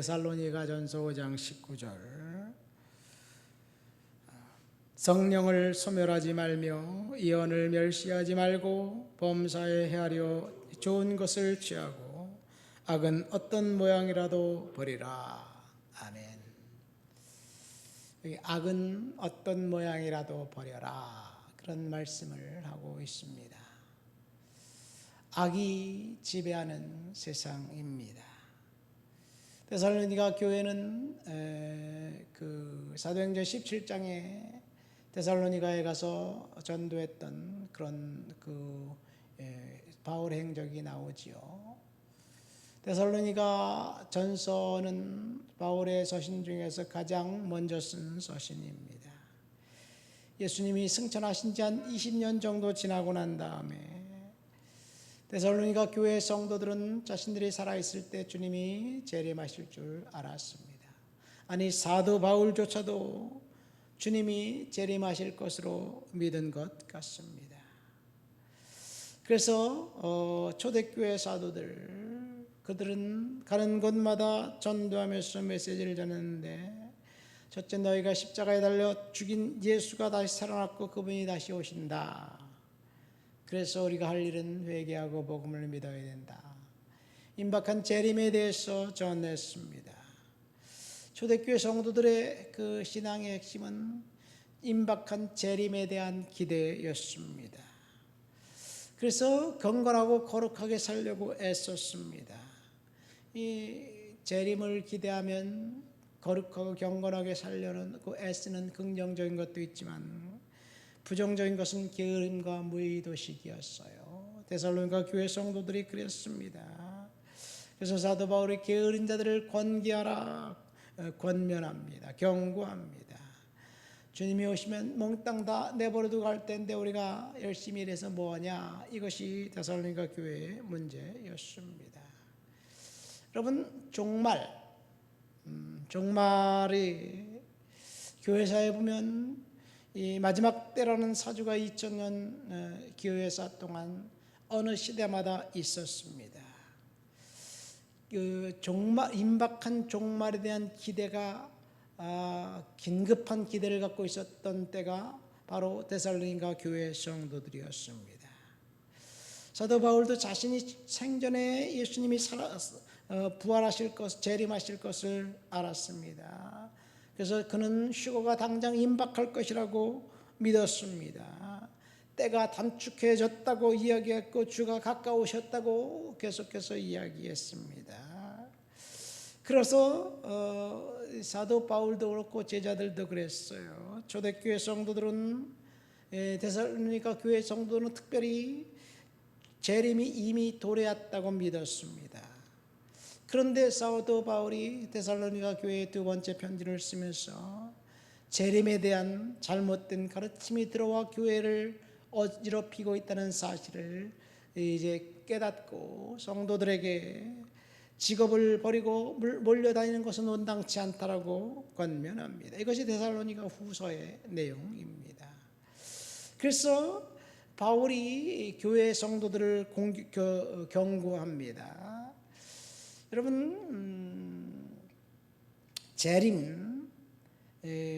데살로니가전서 5장 19절 성령을 소멸하지 말며 예언을 멸시하지 말고 범사에 헤아려 좋은 것을 취하고 악은 어떤 모양이라도 버리라. 아멘. 여기 악은 어떤 모양이라도 버려라, 그런 말씀을 하고 있습니다. 악이 지배하는 세상입니다. 데살로니가 교회는 사도행전 17장에 데살로니가에 가서 전도했던 그런 바울의 행적이 나오지요. 데살로니가 전서는 바울의 서신 중에서 가장 먼저 쓴 서신입니다. 예수님이 승천하신 지 한 20년 정도 지나고 난 다음에 데살로니가 교회 성도들은 자신들이 살아있을 때 주님이 재림하실 줄 알았습니다. 아니, 사도 바울조차도 주님이 재림하실 것으로 믿은 것 같습니다. 그래서 초대교회 사도들, 그들은 가는 곳마다 전도하면서 메시지를 전했는데, 첫째, 너희가 십자가에 달려 죽인 예수가 다시 살아났고 그분이 다시 오신다. 그래서 우리가 할 일은 회개하고 복음을 믿어야 된다. 임박한 재림에 대해서 전했습니다. 초대교회 성도들의 그 신앙의 핵심은 임박한 재림에 대한 기대였습니다. 그래서 건강하고 거룩하게 살려고 애썼습니다. 이 재림을 기대하면 거룩하고 경건하게 살려는 그 애쓰는 긍정적인 것도 있지만 부정적인 것은 게으름과 무의도식이었어요. 데살로니가 교회 성도들이 그랬습니다. 그래서 사도 바울이 게으른 자들을 권계하라 권면합니다. 경고합니다. 주님이 오시면 몽땅 다 내버려두고 갈 텐데 우리가 열심히 일해서 뭐하냐, 이것이 데살로니가 교회의 문제였습니다. 여러분, 종말이 교회사에 보면 이 마지막 때라는 사주가 2000년 교회사 동안 어느 시대마다 있었습니다. 임박한 종말에 대한 기대가 긴급한 기대를 갖고 있었던 때가 바로 데살로니가 교회 성도들이었습니다. 사도 바울도 자신이 생전에 예수님이 부활하실 것, 재림하실 것을 알았습니다. 그래서 그는 휴거가 당장 임박할 것이라고 믿었습니다. 때가 단축해졌다고 이야기했고 주가 가까우셨다고 계속해서 이야기했습니다. 그래서 사도 바울도 그렇고 제자들도 그랬어요. 초대교회 성도들은, 데살로니가 교회 성도들은 특별히 재림이 이미 도래했다고 믿었습니다. 그런데 사도 바울이 데살로니가 교회에 두 번째 편지를 쓰면서 재림에 대한 잘못된 가르침이 들어와 교회를 어지럽히고 있다는 사실을 이제 깨닫고 성도들에게 직업을 버리고 몰려다니는 것은 온당치 않다라고 권면합니다. 이것이 데살로니가 후서의 내용입니다. 그래서 바울이 교회 성도들을 경고합니다. 여러분, 재림,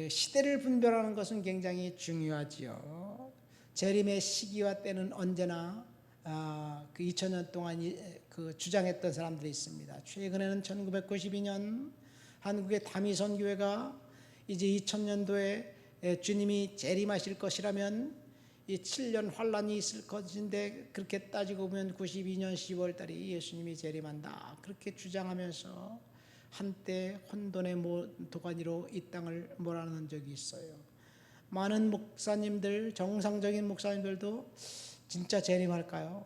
시대를 분별하는 것은 굉장히 중요하지요. 재림의 시기와 때는 언제나 그 2000년 동안 주장했던 사람들이 있습니다. 최근에는 1992년 한국의 다미선 교회가 이제 2000년도에 주님이 재림하실 것이라면 이 7년 환란이 있을 것인데, 그렇게 따지고 보면 92년 10월 달에 예수님이 재림한다, 그렇게 주장하면서 한때 혼돈의 도가니로 이 땅을 몰아넣은 적이 있어요. 많은 목사님들, 정상적인 목사님들도 진짜 재림할까요?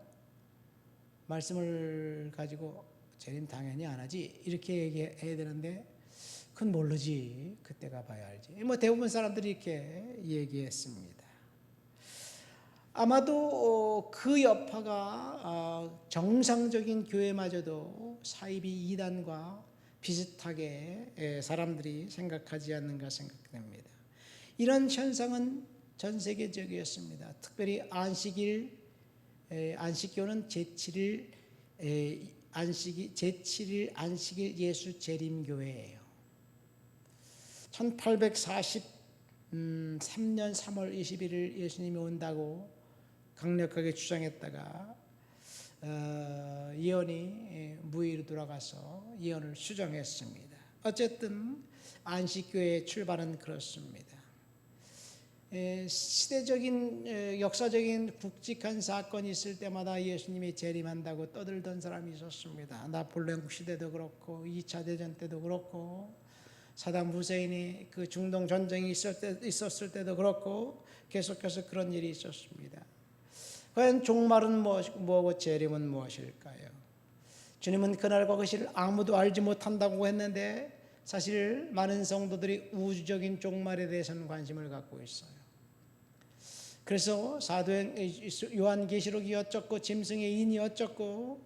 말씀을 가지고 재림 당연히 안 하지, 이렇게 얘기해야 되는데 그건 모르지, 그때가 봐야 알지. 대부분 사람들이 이렇게 얘기했습니다. 아마도 그 여파가 정상적인 교회마저도 사이비 이단과 비슷하게 사람들이 생각하지 않는가 생각됩니다. 이런 현상은 전 세계적이었습니다. 특별히 안식교는 제7일 안식이 제7일 안식일 예수 재림교회예요. 1843년 3월 21일 예수님이 온다고 강력하게 주장했다가 예언이 무의로 돌아가서 예언을 수정했습니다. 어쨌든 안식교회의 출발은 그렇습니다. 시대적인 역사적인 굵직한 사건이 있을 때마다 예수님이 재림한다고 떠들던 사람이 있었습니다. 나폴레옹 시대도 그렇고 2차 대전 때도 그렇고 사담 후세인이 그 중동 전쟁이 있었을 때도 그렇고 계속해서 그런 일이 있었습니다. 과연 종말은 무엇이고 재림은 무엇일까요? 주님은 그날과 그 시를 아무도 알지 못한다고 했는데 사실 많은 성도들이 우주적인 종말에 대해서는 관심을 갖고 있어요. 그래서 사도행 요한계시록이 어쩌고 짐승의 인이 어쩌고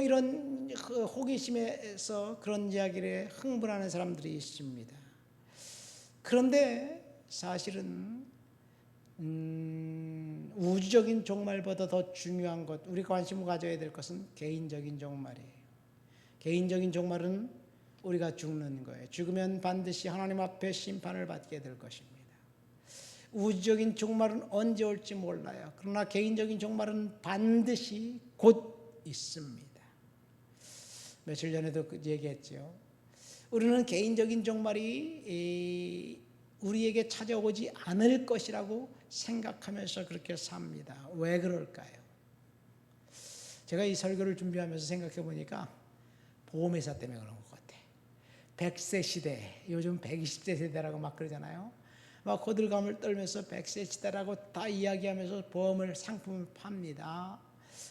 이런 호기심에서 그런 이야기를 흥분하는 사람들이 있습니다. 그런데 사실은 우주적인 종말보다 더 중요한 것, 우리가 관심을 가져야 될 것은 개인적인 종말이에요. 개인적인 종말은 우리가 죽는 거예요. 죽으면 반드시 하나님 앞에 심판을 받게 될 것입니다. 우주적인 종말은 언제 올지 몰라요. 그러나 개인적인 종말은 반드시 곧 있습니다. 며칠 전에도 얘기했죠. 우리는 개인적인 종말이 우리에게 찾아오지 않을 것이라고 생각하면서 그렇게 삽니다. 왜 그럴까요? 제가 이 설교를 준비하면서 생각해 보니까 보험회사 때문에 그런 것 같아요. 100세 시대, 요즘 120세 세대라고 막 그러잖아요. 막 호들갑을 떨면서 100세 시대라고 다 이야기하면서 보험을 상품을 팝니다.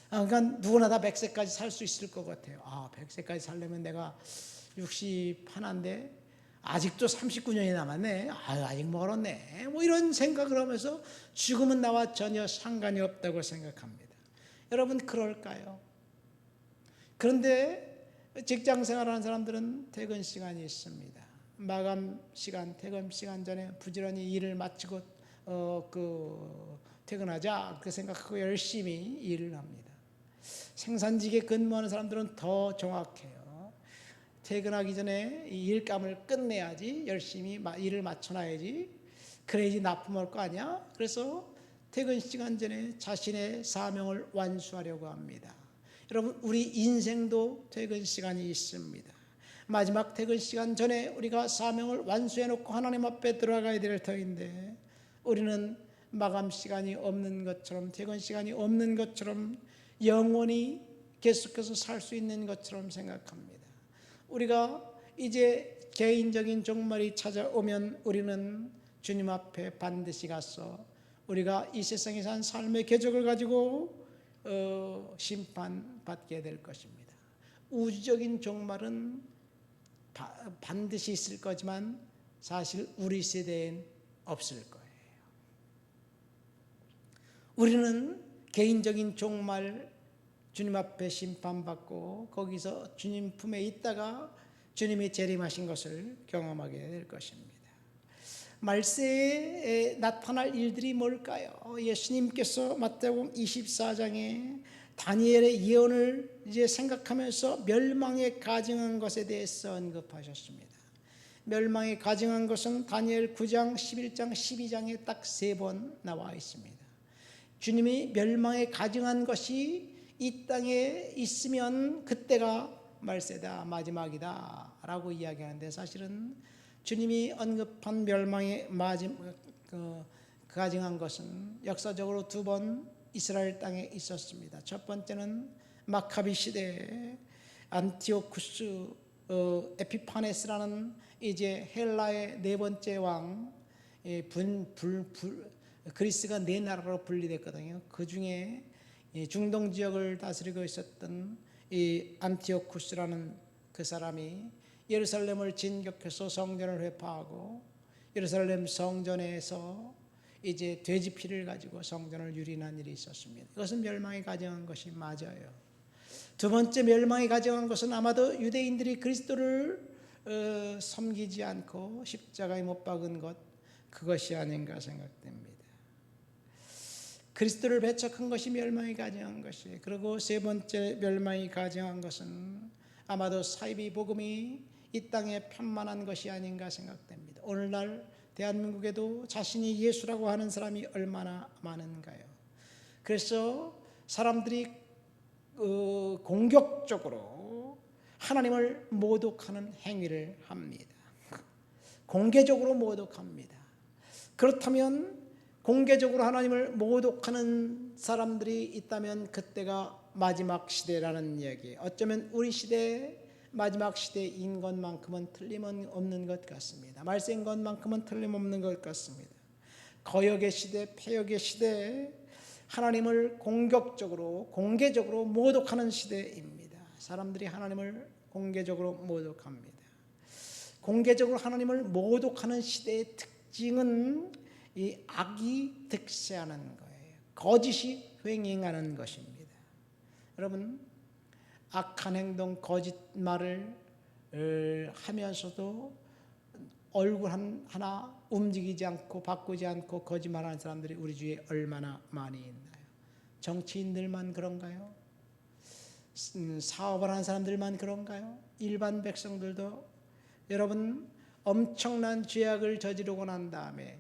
그러니까 누구나 다 100세까지 살 수 있을 것 같아요. 100세까지 살려면 내가 60 하나인데 아직도 39년이 남았네. 아직 멀었네. 이런 생각을 하면서 죽음은 나와 전혀 상관이 없다고 생각합니다. 여러분 그럴까요? 그런데 직장 생활하는 사람들은 퇴근 시간이 있습니다. 마감 시간, 퇴근 시간 전에 부지런히 일을 마치고 퇴근하자 그 생각하고 열심히 일을 합니다. 생산직에 근무하는 사람들은 더 정확해요. 퇴근하기 전에 일감을 끝내야지, 열심히 일을 맞춰놔야지, 그래야지 납품할 거 아니야. 그래서 퇴근 시간 전에 자신의 사명을 완수하려고 합니다. 여러분 우리 인생도 퇴근 시간이 있습니다. 마지막 퇴근 시간 전에 우리가 사명을 완수해놓고 하나님 앞에 들어가야 될 터인데 우리는 마감 시간이 없는 것처럼, 퇴근 시간이 없는 것처럼, 영원히 계속해서 살 수 있는 것처럼 생각합니다. 우리가 이제 개인적인 종말이 찾아오면 우리는 주님 앞에 반드시 가서 우리가 이 세상에 산 삶의 궤적을 가지고 심판받게 될 것입니다. 우주적인 종말은 반드시 있을 거지만 사실 우리 세대엔 없을 거예요. 우리는 개인적인 종말, 주님 앞에 심판받고 거기서 주님 품에 있다가 주님이 재림하신 것을 경험하게 될 것입니다. 말세에 나타날 일들이 뭘까요? 예수님께서 마태복음 24장에 다니엘의 예언을 이제 생각하면서 멸망에 가증한 것에 대해서 언급하셨습니다. 멸망에 가증한 것은 다니엘 9장, 11장, 12장에 딱 3번 나와 있습니다. 주님이 멸망에 가증한 것이 이 땅에 있으면 그때가 말세다, 마지막이다 라고 이야기하는데 사실은 주님이 언급한 멸망에 가증한 것은 역사적으로 2번 이스라엘 땅에 있었습니다. 첫 번째는 마카비 시대에 안티오쿠스 에피파네스라는 이제 헬라의 4번째 왕, 그리스가 4나라로 분리됐거든요. 그 중에 중동 지역을 다스리고 있었던 이 안티오쿠스라는 그 사람이 예루살렘을 진격해서 성전을 회파하고 예루살렘 성전에서 이제 돼지 피를 가지고 성전을 유린한 일이 있었습니다. 이것은 멸망에 가증한 것이 맞아요. 두 번째 멸망에 가증한 것은 아마도 유대인들이 그리스도를 섬기지 않고 십자가에 못 박은 것, 그것이 아닌가 생각됩니다. 그리스도를 배척한 것이 멸망이 가증한 것이, 그리고 세 번째 멸망이 가증한 것은 아마도 사이비 복음이 이 땅에 편만한 것이 아닌가 생각됩니다. 오늘날 대한민국에도 자신이 예수라고 하는 사람이 얼마나 많은가요? 그래서 사람들이 공격적으로 하나님을 모독하는 행위를 합니다. 공개적으로 모독합니다. 그렇다면 공개적으로 하나님을 모독하는 사람들이 있다면 그때가 마지막 시대라는 이야기. 어쩌면 우리 시대의 마지막 시대인 것만큼은 틀림없는 것 같습니다. 말세인 것만큼은 틀림없는 것 같습니다. 거역의 시대, 폐역의 시대에 하나님을 공격적으로, 공개적으로 모독하는 시대입니다. 사람들이 하나님을 공개적으로 모독합니다. 공개적으로 하나님을 모독하는 시대의 특징은 이 악이 득세하는 거예요. 거짓이 횡행하는 것입니다. 여러분, 악한 행동, 거짓말을 하면서도 얼굴 하나 움직이지 않고 바꾸지 않고 거짓말하는 사람들이 우리 주위에 얼마나 많이 있나요? 정치인들만 그런가요? 사업을 하는 사람들만 그런가요? 일반 백성들도 여러분 엄청난 죄악을 저지르고 난 다음에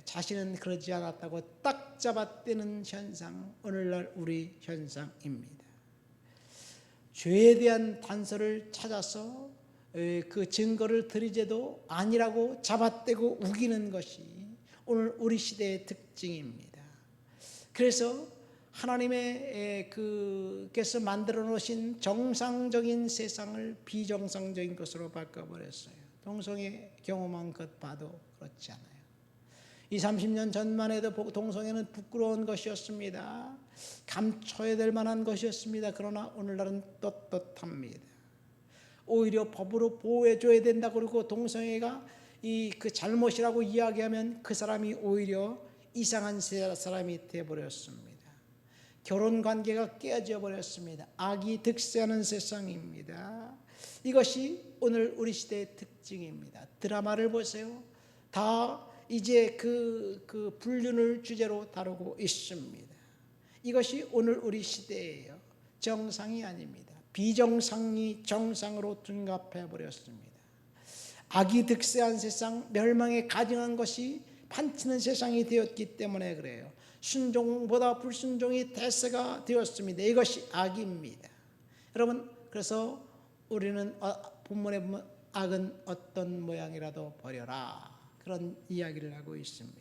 자신은 그러지 않았다고 딱 잡아떼는 현상, 오늘날 우리 현상입니다. 죄에 대한 단서를 찾아서 그 증거를 들이제도 아니라고 잡아떼고 우기는 것이 오늘 우리 시대의 특징입니다. 그래서 하나님의 그께서 만들어 놓으신 정상적인 세상을 비정상적인 것으로 바꿔버렸어요. 동성애 경험한 것 봐도 그렇지 않아요. 20, 30년 전만 해도 동성애는 부끄러운 것이었습니다. 감춰야 될 만한 것이었습니다. 그러나 오늘날은 떳떳합니다. 오히려 법으로 보호해줘야 된다고 그러고 동성애가 그 잘못이라고 이야기하면 그 사람이 오히려 이상한 사람이 되어버렸습니다. 결혼관계가 깨어져 버렸습니다. 악이 득세하는 세상입니다. 이것이 오늘 우리 시대의 특징입니다. 드라마를 보세요. 다 이제 그 불륜을 주제로 다루고 있습니다. 이것이 오늘 우리 시대예요. 정상이 아닙니다. 비정상이 정상으로 둔갑해 버렸습니다. 악이 득세한 세상, 멸망에 가증한 것이 판치는 세상이 되었기 때문에 그래요. 순종보다 불순종이 대세가 되었습니다. 이것이 악입니다. 여러분, 그래서 우리는 본문에 보면 악은 어떤 모양이라도 버려라, 그런 이야기를 하고 있습니다.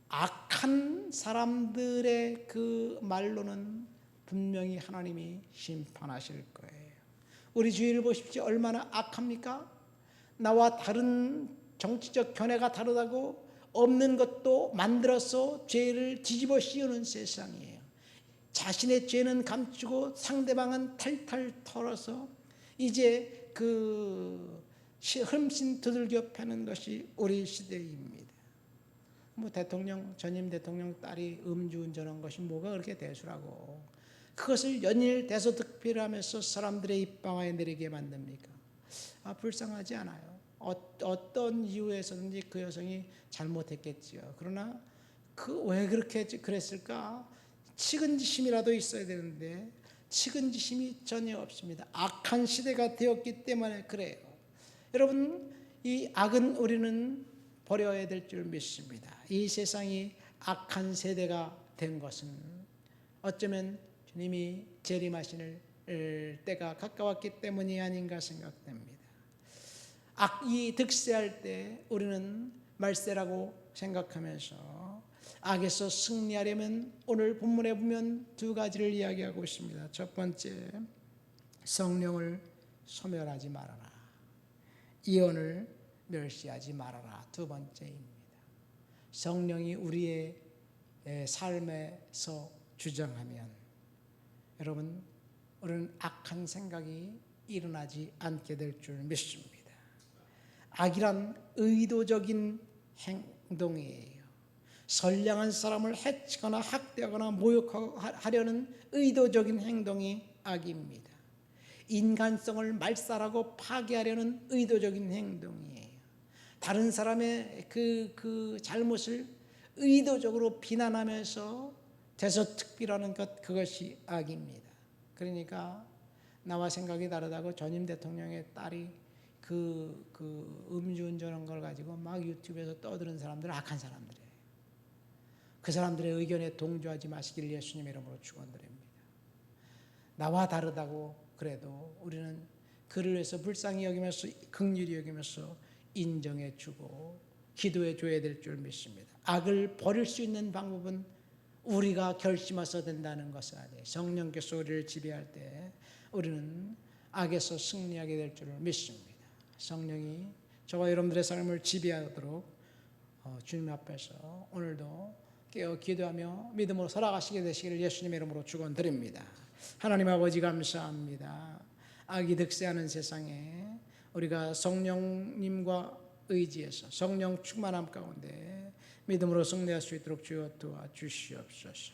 악한 사람들의 그 말로는 분명히 하나님이 심판하실 거예요. 우리 주위를 보십시오. 얼마나 악합니까? 나와 다른 정치적 견해가 다르다고 없는 것도 만들어서 죄를 뒤집어 씌우는 세상이에요. 자신의 죄는 감추고 상대방은 탈탈 털어서 이제 그 흠씬 두들겨 패는 것이 우리 시대입니다. 전임 대통령 딸이 음주운전한 것이 뭐가 그렇게 대수라고 그것을 연일 대소득필하면서 사람들의 입방아에 내리게 만듭니까? 불쌍하지 않아요. 어떤 이유에서든지 그 여성이 잘못했겠지요. 그러나 왜 그렇게 그랬을까? 측은지심이라도 있어야 되는데 측은지심이 전혀 없습니다. 악한 시대가 되었기 때문에 그래요. 여러분, 이 악은 우리는 버려야 될 줄 믿습니다. 이 세상이 악한 세대가 된 것은 어쩌면 주님이 재림하실 때가 가까웠기 때문이 아닌가 생각됩니다. 악이 득세할 때 우리는 말세라고 생각하면서 악에서 승리하려면 오늘 본문에 보면 두 가지를 이야기하고 있습니다. 첫 번째, 성령을 소멸하지 말아라. 예언을 멸시하지 말아라. 두 번째입니다. 성령이 우리의 삶에서 주장하면 여러분, 우리는 악한 생각이 일어나지 않게 될 줄 믿습니다. 악이란 의도적인 행동이에요. 선량한 사람을 해치거나 학대하거나 모욕하려는 의도적인 행동이 악입니다. 인간성을 말살하고 파괴하려는 의도적인 행동이에요. 다른 사람의 그 잘못을 의도적으로 비난하면서 대서특필하는 것, 그것이 악입니다. 그러니까 나와 생각이 다르다고 전임 대통령의 딸이 그 음주운전한 걸 가지고 막 유튜브에서 떠드는 사람들은 악한 사람들이에요. 그 사람들의 의견에 동조하지 마시길 예수님의 이름으로 축원드립니다. 나와 다르다고 그래도 우리는 그를 위해서 불쌍히 여기면서 긍휼히 여기면서 인정해 주고 기도해 줘야 될 줄 믿습니다. 악을 버릴 수 있는 방법은 우리가 결심해서 된다는 것을 알아요. 성령께서 우리를 지배할 때 우리는 악에서 승리하게 될 줄 믿습니다. 성령이 저와 여러분들의 삶을 지배하도록 주님 앞에서 오늘도 깨어 기도하며 믿음으로 살아가시게 되시기를 예수님의 이름으로 축원드립니다. 하나님 아버지 감사합니다. 악이 득세하는 세상에 우리가 성령님과 의지해서 성령 충만함 가운데 믿음으로 승리할 수 있도록 주여 도와주시옵소서.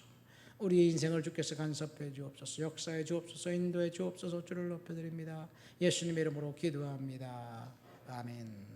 우리의 인생을 주께서 간섭해 주옵소서. 역사해 주옵소서. 인도해 주옵소서. 주를 높여드립니다. 예수님의 이름으로 기도합니다. 아멘.